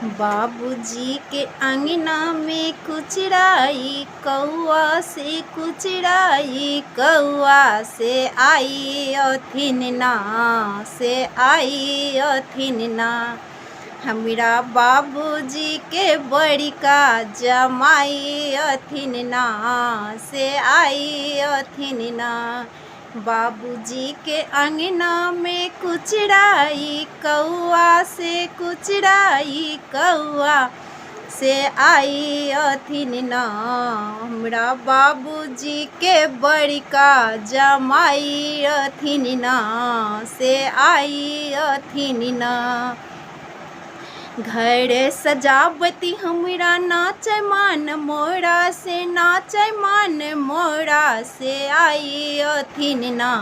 बाबूजी के अंगना में कुचराई कौआ से कुचराई कौआ से आई अथिन ना से आई अथिन ना। हमरा बाबूजी के बड़का जमाई अथिन ना से आई अथिन ना। बाबूजी के अंगना में कुचराई कौआ से कुचराई कौआ से आई अथिन ना। हमरा बाबूजी के बड़का जमाई अथिन ना से आई अथिन ना। घर सजावती हमरा नाचै मान मोरा से नाचै मान मोरा से आई अथिन ना।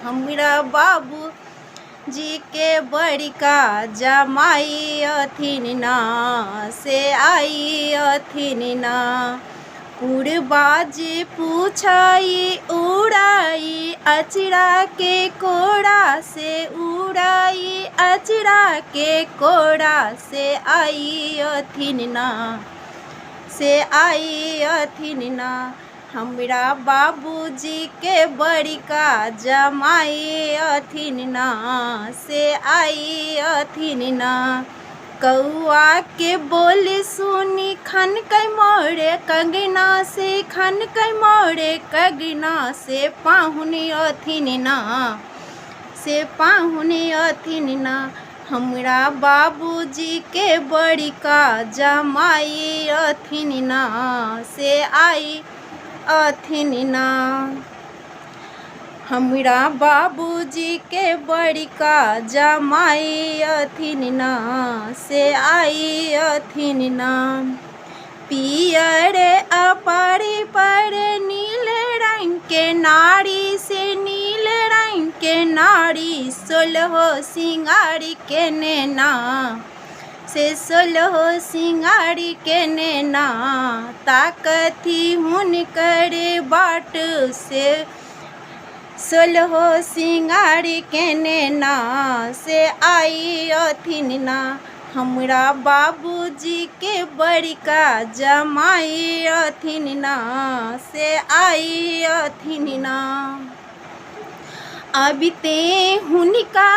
हमरा बाबू जी के बड़का जमाई अथिन ना से आई अथिन ना। उड़बाज पूछाई उड़ाई अचरा के कोड़ा से उड़ाई अचरा के कोड़ा से आई अथिन ना से आई अथिन ना। हमरा बाबूजी के बड़का जमाई अथिन ना से आई अथिन ना। कौआ के बोली सुनी खनकै मोरे कंगना से खनकै मोरे कंगना से पाहुनी अथिन ना से पाहुनी अथिन ना। हमरा बाबूजी के बड़का जमाई अथिन ना से आई अथिन ना। हमरा बाबूजी के बड़का जमाई अथिन ना से आई अथिन ना। पियर अपारी पर नील रंग के नारी से नील रंग के नारी सोलहो सिंगारी के नैना से सोलहो सिंगारी के नैना। ताकथी हुनकर बाट से सोलहो सिंगारी के नैना से आई अथिन ना। हमरा बाबूजी के बड़का जमाई अथिन ना से आई अथिन ना। अभी ते हुनका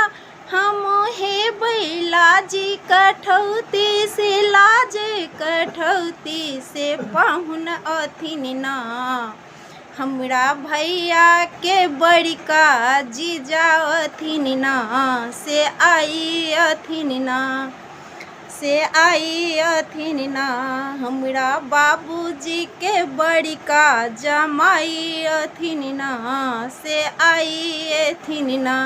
हम हे बैलाजी कठौती से लाज कठौती से पाहुन अथिन ना। हमरा भैया के बड़का जीजा अथिन ना से आई अथिन ना से आई अथिन ना। हमरा बाबूजी के बड़का जमाई अथिन ना से आई अथिन ना।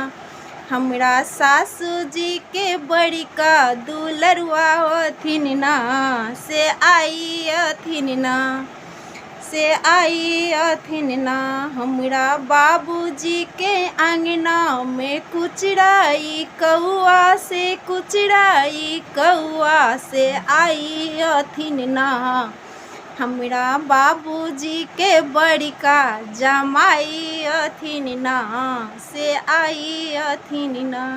हमरा सासू जी के बड़का दुलरुआ अथिन ना से आई अथिन ना से आई अथिन ना। हमरा बाबूजी के अंगना में कुचराई कौआ से कुचराई कौआ से आई अथिन ना। हमरा बाबूजी के बड़का जमाई अथिन ना से आई अथिन ना।